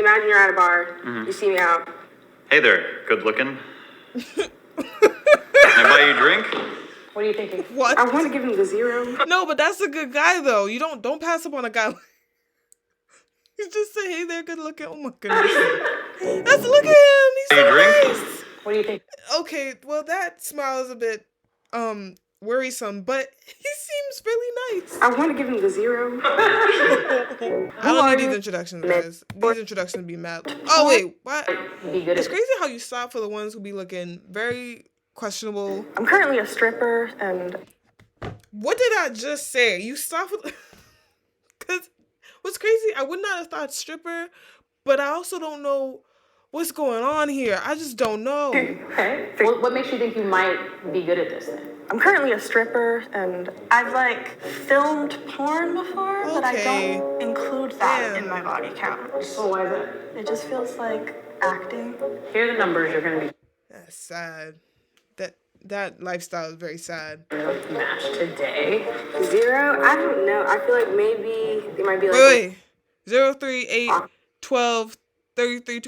imagine you're at a bar. You see me out. Hey there, good looking. Can I buy you a drink? What are you thinking? What? I want to give him the 0. No, but that's a good guy though. You don't pass up on a guy. You just say, "Hey there, good looking." Oh my goodness. Let's look at him. He's so nice. What do you think? Okay, well that smile is a bit worrisome, but he seems really nice. I want to give him the 0. I don't need these introductions, guys. These introductions be mad. Oh wait, what? It's crazy how you stop for the ones who be looking very questionable. I'm currently a stripper, and What did I just say? You stop for because what's crazy? I would not have thought stripper, but I also don't know what's going on here. I just don't know. okay. What makes you think you might be good at this then? I'm currently a stripper, and I've filmed porn before, but I don't include that in my body count. Oh, why is that? It just feels like acting. Here are the numbers you're gonna be. That's sad. That lifestyle is very sad. Match today. 0? I don't know. I feel like maybe they might be like. Wait. 0, 3, 8, 12, 33,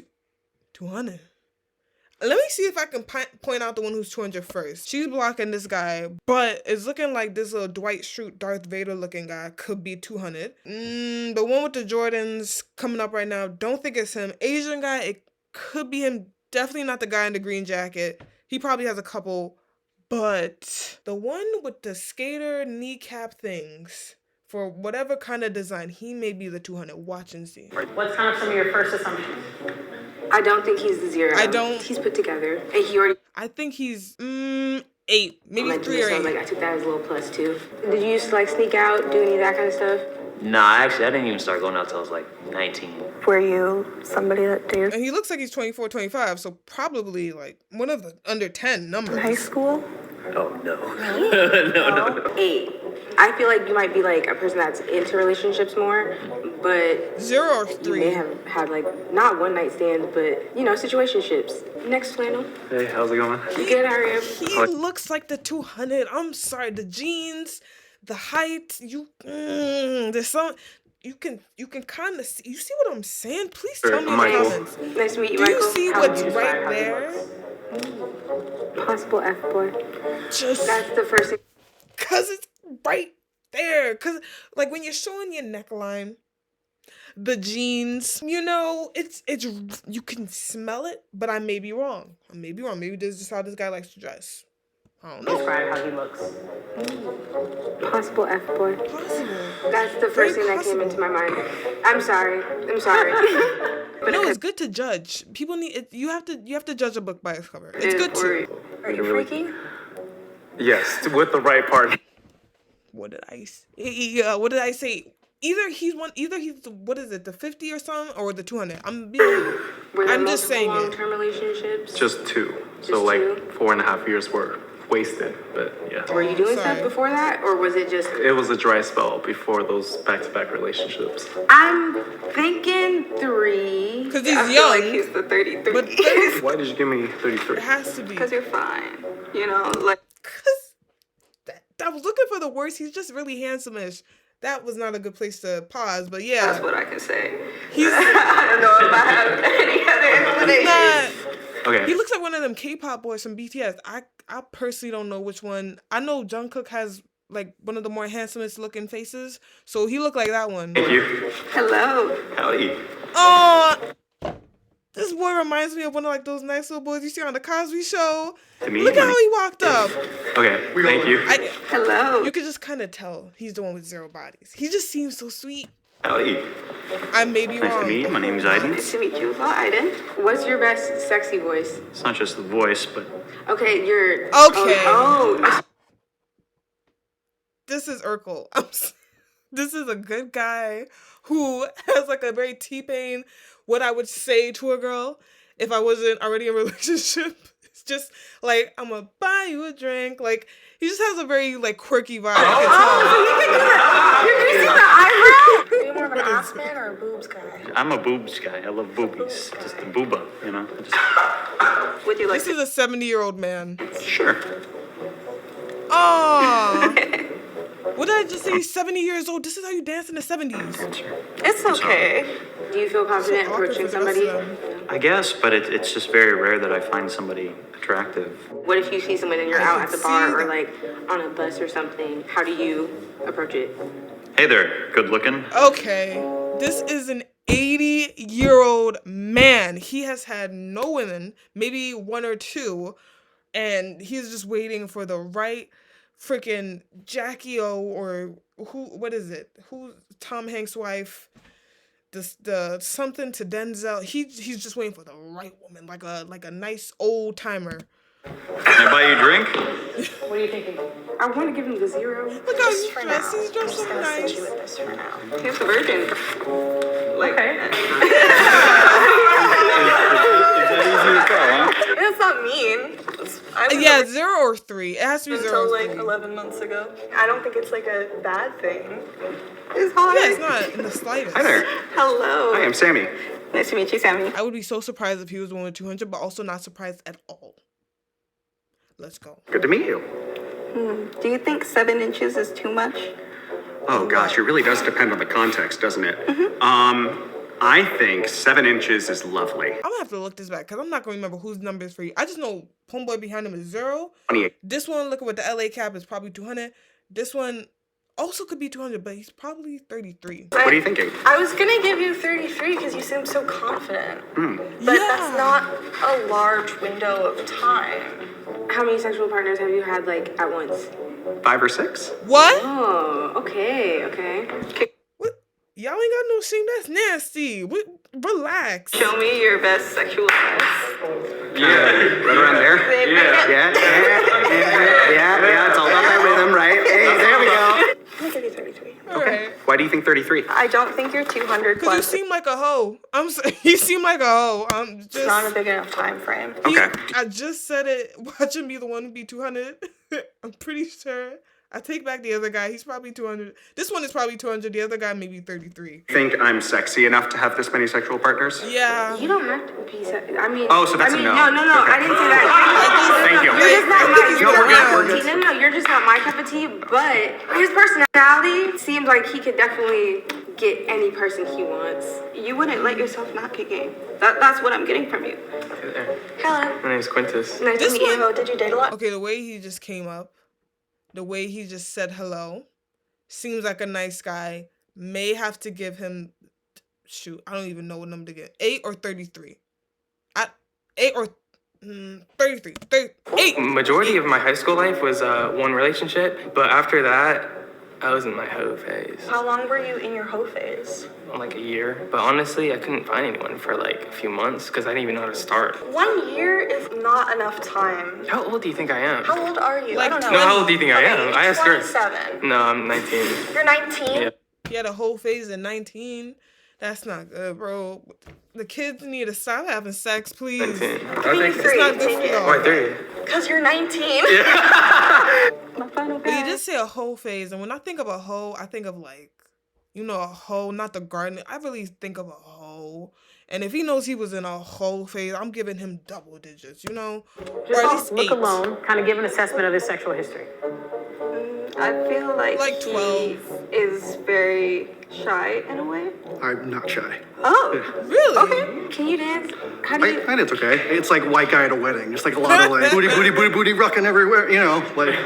200. Let me see if I can point out the one who's 200 first. She's blocking this guy, but it's looking like this little Dwight Schrute, Darth Vader looking guy could be 200. The one with the Jordans coming up right now, don't think it's him. Asian guy, it could be him. Definitely not the guy in the green jacket. He probably has a couple, but the one with the skater kneecap things, for whatever kind of design, he may be the 200. Watch and see. What's kind of some of your first assumptions? I don't think he's the 0. I don't. He's put together, and he already. I think he's 8, maybe 3 or 8. I took that as a little plus 2. Did you used to sneak out, do any of that kind of stuff? Nah, actually, I didn't even start going out till I was 19. Were you somebody that dated? And he looks like he's 24, 25, so probably one of the under 10 numbers. High school? Oh, no. No. 8. I feel like you might be a person that's into relationships more, but 0 or you 3. may have had not one night stands, but situationships. Next flannel. Hey, how's it going? Good, how are you? He looks like the 200. I'm sorry, the jeans, the height. There's some. You can kind of see. You see what I'm saying? Please tell me in the comments. Nice to meet you, Do Michael. you see what's right there? Possible F-boy. That's the first thing. Cause it's right there. Cause when you're showing your neckline, the jeans, it's you can smell it, but I may be wrong. Maybe this is just how this guy likes to dress. I don't know. Describe how he looks. Possible F-boy. Possible. That's the first thing that came into my mind. I'm sorry. But it's good to judge. People need it. You have to judge a book by its cover. It's good too. Are you freaky? Yes, with the right part. What did I say? What did I say? Either he's what is it, the 50 or something, or the 200? I'm just saying it. Long-term relationships? Just 2. Just so 2? 4.5 years were wasted, but yeah. Were you doing stuff before that, or was it just? It was a dry spell before those back-to-back relationships. I'm thinking 3. Because he's I young. feel like he's the 33. But Why did you give me 33? it has to be. Because you're fine. Because I was looking for the worst. He's just really handsome-ish. That was not a good place to pause, but yeah. That's what I can say. I don't know if I have any other explanations. Okay. He looks like one of them K-pop boys from BTS. I personally don't know which one. I know Jungkook has one of the more handsomest looking faces, so he looked like that one. Thank you. Hello. Howdy. Oh, this boy reminds me of one of those nice little boys you see on the Cosby Show. Look at how he walked up. Okay, thank you. Hello. You could just kind of tell he's the one with 0 bodies. He just seems so sweet. Howdy. I may be wrong. Nice to meet you. My name's Aiden. Nice to meet you as well, Aiden. What's your best sexy voice? It's not just the voice, but... Okay, you're... Okay. Oh. This is Urkel. This is a good guy who has a very T-Pain, what I would say to a girl if I wasn't already in a relationship. It's just I'm gonna buy you a drink. He just has a very quirky vibe. You're using the eyebrow? Are you more of an ass man or a boobs guy? I'm a boobs guy. I love boobies. Just the booba, Would you This is a 70-year-old man. Sure. Oh. What did I just say? He's 70 years old. This is how you dance in the 70s. It's okay. Do you feel confident approaching somebody? I guess, but it's just very rare that I find somebody attractive. What if you see someone and you're out at the bar or like on a bus or something? How do you approach it? Hey there, good looking. Okay, this is an 80-year-old man. He has had no women, maybe one or two, and he's just waiting for the right freaking Jackie O or what is it? Who's Tom Hanks' wife? The something to Denzel. He's just waiting for the right woman, like a nice old timer. Can I buy you a drink? What are you thinking? I want to give him the 0. Look how he's dressed. He's dressed so nice. Sit you with this for now. He's a virgin. Like, okay. Is that easy to tell, huh? That's not mean. Yeah, 0 or 3. It has to be 0 until or 3. like 11 months ago. I don't think it's like a bad thing. It's hard. Yeah, it's not in the slightest. Hi there. Hello. Hi, I'm Sammy. Nice to meet you, Sammy. I would be so surprised if he was the one with 200, but also not surprised at all. Let's go. Good to meet you. Do you think 7 inches is too much? Oh gosh, it really does depend on the context, doesn't it? I think 7 inches is lovely. I'm gonna have to look this back because I'm not gonna remember whose number is for you. I just know homeboy behind him is 0. 28. This one, looking with the LA cap, is probably 200. This one also could be 200, but he's probably 33. What are you thinking? I was gonna give you 33 because you seem so confident. But Yeah. that's not a large window of time. How many sexual partners have you had like at once? 5 or 6? What? Oh, okay. What? Y'all ain't got no shame. That's nasty. Relax. Show me your best sexual test. Yeah. Right around there? Yeah. Yeah. It's all about that rhythm, right? Hey, there we go. I'm gonna give you 33. All right. Why do you think 33? I don't think you're 200 Because you plus. seem like a hoe. You seem like a hoe. I'm just. It's not a big enough time frame. Okay. I just said it. Watching me the one who be 200. I'm pretty sure. I take back the other guy. He's probably 200. This one is probably 200. The other guy maybe 33. Think I'm sexy enough to have this many sexual partners? Yeah. You don't have to be. I mean. Oh, so that's a no. No. Okay. I didn't say that. Thank you. You're just not my. No, we're good, we're good. No. You're just not my cup of tea. But his personality seems like he could definitely get any person he wants. You wouldn't let yourself not get game. That's what I'm getting from you. Hey there. Hello. My name's Quintus. Nice to meet you. Did you date a lot? Okay, the way he just came up, the way he just said hello, seems like a nice guy. May have to give him, shoot, I don't even know what number to get. 8 or 33. 8 or 33. 8. Majority of my high school life was one relationship, but after that, I was in my hoe phase. How long were you in your hoe phase? Like a year. But honestly, I couldn't find anyone for like a few months because I didn't even know how to start. 1 year is not enough time. How old do you think I am? How old are you? Like I don't know. No, how old do you think I am? I asked her. 27. No, I'm 19. You're 19? Yeah. He had a whole phase at 19. That's not good, bro. The kids need to stop having sex, please. 19. Give me It's 3. not good for y'all. Why 3? Because you're 19. My final But you guess. just say a whole phase, and when I think of a hoe, I think of like, a hoe, not the garden. I really think of a hoe. And if he knows he was in a whole phase, I'm giving him double digits, or at least 8. Look alone, kind of give an assessment of his sexual history. I feel like 12. he is very shy in a way. I'm not shy. Oh. Really? Okay. Can you dance? How do you... And it's okay. It's like white guy at a wedding. Just like a lot of like booty rocking everywhere, like. Okay.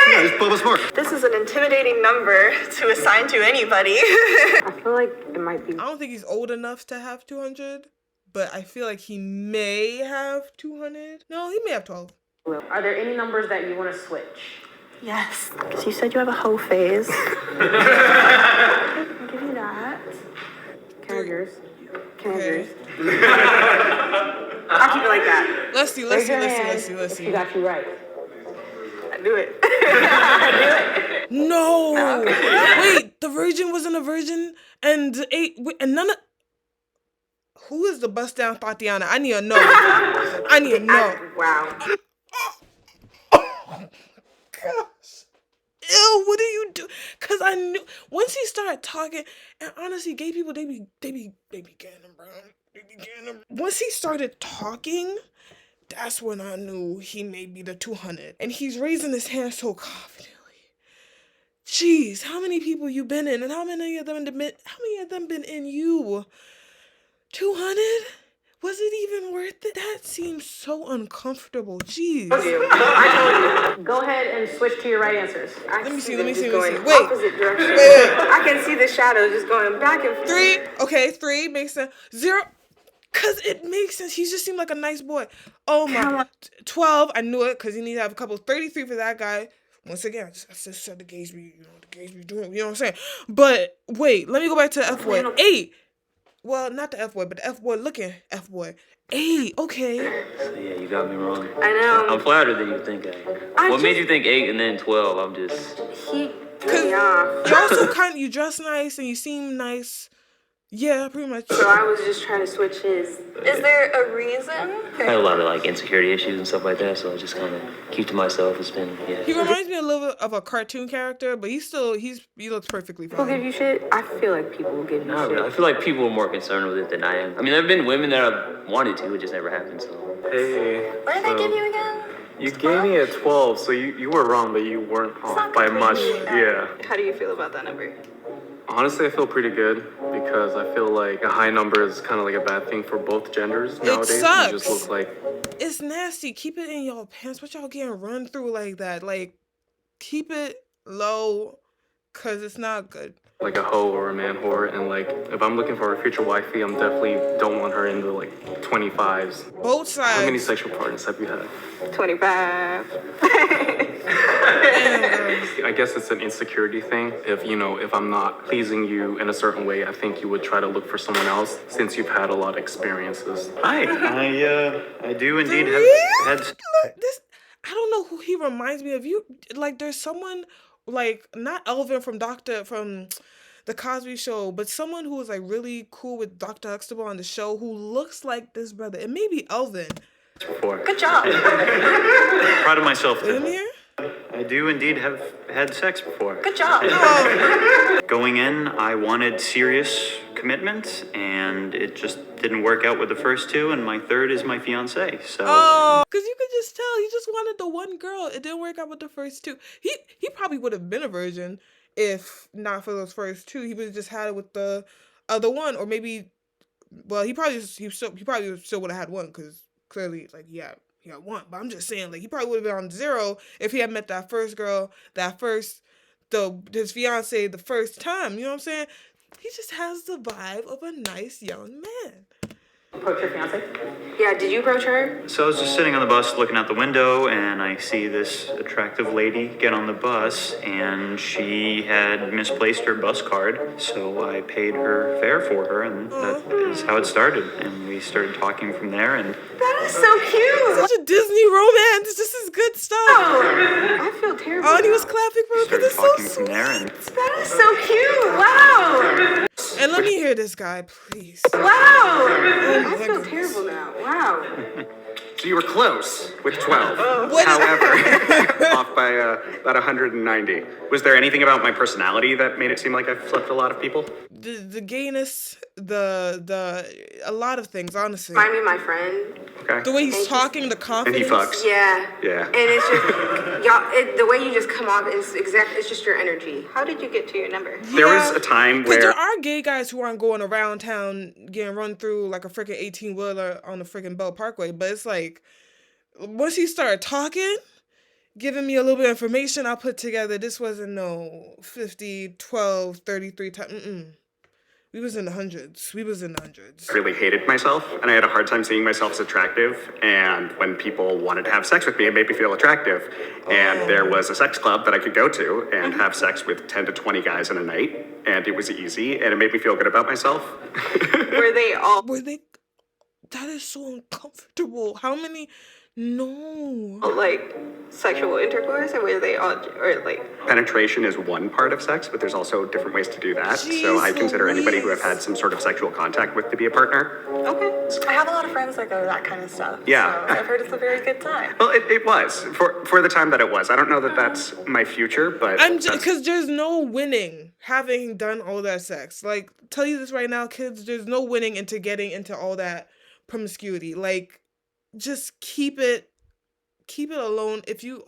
Yeah, it's Bubba Smart. This is an intimidating number to assign to anybody. I feel like it might be. I don't think he's old enough to have 200, but I feel like he may have 200. No, he may have 12. Are there any numbers that you want to switch? Yes. Because you said you have a hoe phase. I'll give you that. Can I have yours? Can I have Okay. yours? I'll keep it like that. Let's see. She got you right. I knew it. No. Wait, the virgin wasn't a virgin, and the 8, and none of. Who is the bust down thotiana? I need to know. Wow. Gosh. Ew, what do you do? Cause I knew once he started talking, and honestly, gay people they be getting them, bro. They be getting them. Once he started talking, that's when I knew he may be the 200. And he's raising his hand so confidently. Jeez, how many people you been in, and how many of them been in you? 200? Was it even worth it? That seems so uncomfortable. Jeez. I told you. Go ahead and switch to your right answers. Let me see. Going Wait. opposite direction. I can see the shadows just going back and forth. 3. Okay, 3 makes sense. 0. Cause it makes sense. He just seemed like a nice boy. Oh my. 12. I knew it because you need to have a couple. 33 for that guy. Once again, I just said the gauge be, the gauge be doing. You know what I'm saying? But wait, let me go back to the F boy. 8. Well, not the F boy, but the F boy looking F boy. 8. Okay. So yeah, you got me wrong. I know. I'm flattered that you think what made you think 8 and then 12? I'm just. He threw me off. You also you dress nice and you seem nice. Yeah, pretty much. So I was just trying to switch his. Is there a reason? I had a lot of like insecurity issues and stuff like that, so I just kind of keep to myself. It's been He reminds me a little bit of a cartoon character, but he looks perfectly fine. People give you shit? I feel like people will give you shit. I feel like people are more concerned with it than I am. I mean, there have been women that I've wanted to, it just never happened. So. Hey. What did they give you again? You gave me a 12, so you were wrong, but you weren't off by much. Yeah. How do you feel about that number? Honestly, I feel pretty good because I feel like a high number is kind of like a bad thing for both genders nowadays. It sucks. You just look like it's nasty. Keep it in y'all pants. What y'all getting run through like that? Like, keep it low, cause it's not good. Like a hoe or a man whore, and like if I'm looking for a future wifey, I'm definitely don't want her in the like 25s. Both sides. How many sexual partners have you had? 25. I guess it's an insecurity thing. If I'm not pleasing you in a certain way, I think you would try to look for someone else since you've had a lot of experiences. Hi, I do indeed have had. Look, this. I don't know who he reminds me of. You like, there's someone like not Elvin from the Cosby Show, but someone who was like really cool with Dr. Huxtable on the show who looks like this brother. It may be Elvin. Before. Good job. Proud of myself. In here? I do indeed have had sex before. Good job. Going in, I wanted serious commitment, and it just didn't work out with the first 2, and my third is my fiance. So. Oh, because you could just tell he just wanted the one girl. It didn't work out with the first 2. He probably would have been a virgin if not for those first 2. He would have just had it with the other one, or maybe. Well, he probably still would have had one because clearly, like, he got one. But I'm just saying, like, he probably would have been on 0 if he had met that first girl, his fiance the first time. You know what I'm saying? He just has the vibe of a nice young man. Approach your fiance? Yeah, did you approach her? So I was just sitting on the bus looking out the window, and I see this attractive lady get on the bus, and she had misplaced her bus card. So I paid her fare for her, and that is how it started. And we started talking from there, and... That is so cute. Such a Disney romance. This is good stuff. Oh, I feel terrible. Oh, and he was clapping for her because it's so from sweet. there, and... That is so cute. Wow. And let me hear this guy, please. Wow. Oh, I feel terrible now. Wow. So you were close with 12. What is- However, off by about 190. Was there anything about my personality that made it seem like I've slept with a lot of people? The gayness, a lot of things, honestly. Remind me of my friend. Okay. The way he's talking, the And confidence. he fucks. Yeah. Yeah. And it's just the way you just come off is it's just your energy. How did you get to your number? There was a time Because where... there are gay guys who aren't going around town getting run through like a freaking 18-wheeler on the freaking Bell Parkway. But it's like, once he started talking, giving me a little bit of information, I put together, this wasn't no 50, 12, 33 time. We was in the hundreds. really hated myself, and I had a hard time seeing myself as attractive, and when people wanted to have sex with me, it made me feel attractive. And there was a sex club that I could go to and have sex with 10 to 20 guys in a night, and it was easy, and it made me feel good about myself. Were they all That is so uncomfortable. How many? No. like sexual intercourse, or were they all, or like? Penetration is one part of sex, but there's also different ways to do that. So I consider anybody who I've had some sort of sexual contact with to be a partner. Okay. I have a lot of friends that go to that kind of stuff. Yeah. So I've heard it's a very good time. Well, it was for the time that it was. I don't know that that's my future, but because there's no winning having done all that sex. Like, tell you this right now, kids, there's no winning into getting into all that promiscuity. Like, just keep it alone. If you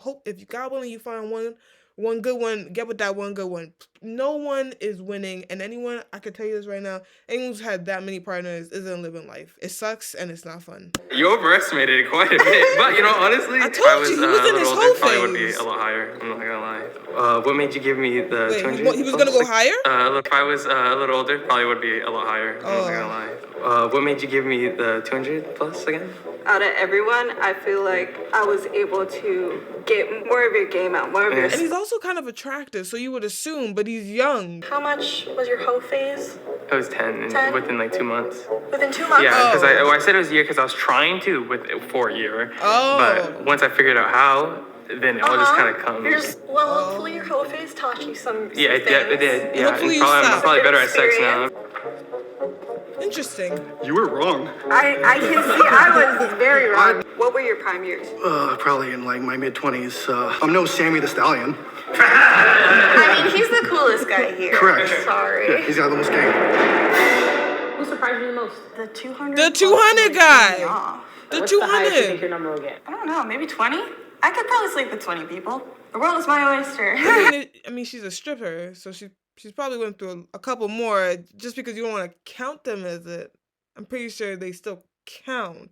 God willing, you find one one good one, get with that one good one. No one is winning, and anyone, I can tell you this right now, anyone who's had that many partners isn't living life. It sucks, and it's not fun. You overestimated it quite a bit, but honestly, I told you, he was in his whole probably would be phase. a lot higher. I'm not gonna lie. What made you give me the Wait, 200? he was gonna go higher? If I was a little older, probably would be a lot higher. I'm not gonna lie. What made you give me the 200 plus again? Out of everyone, I feel like I was able to get more of your game out, more of your... And he's also kind of attractive, so you would assume, but he's young. How much was your hoe phase? I was 10, 10? within like 2 months. Within 2 months? Yeah, because I said it was a year because I was trying to for a year. Oh. But once I figured out how, then it all just kind of comes. Hopefully your hoe phase taught you some Yeah, it did. Yeah, Hopefully I'm probably better at sex now. Interesting. You were wrong. I can see I was very wrong. What were your prime years? Probably in like my mid-20s. I'm no Sammy the Stallion. I mean, he's the coolest guy here. Correct. Sorry. Yeah, he's got the most game. Who surprised you the most? The 200. The 200 guy. The What's the highest you think 200. your number will get? I don't know, maybe 20? I could probably sleep with 20 people. The world is my oyster. I mean, she's a stripper, so she's probably went through a couple more. Just because you don't want to count them as it, I'm pretty sure they still count.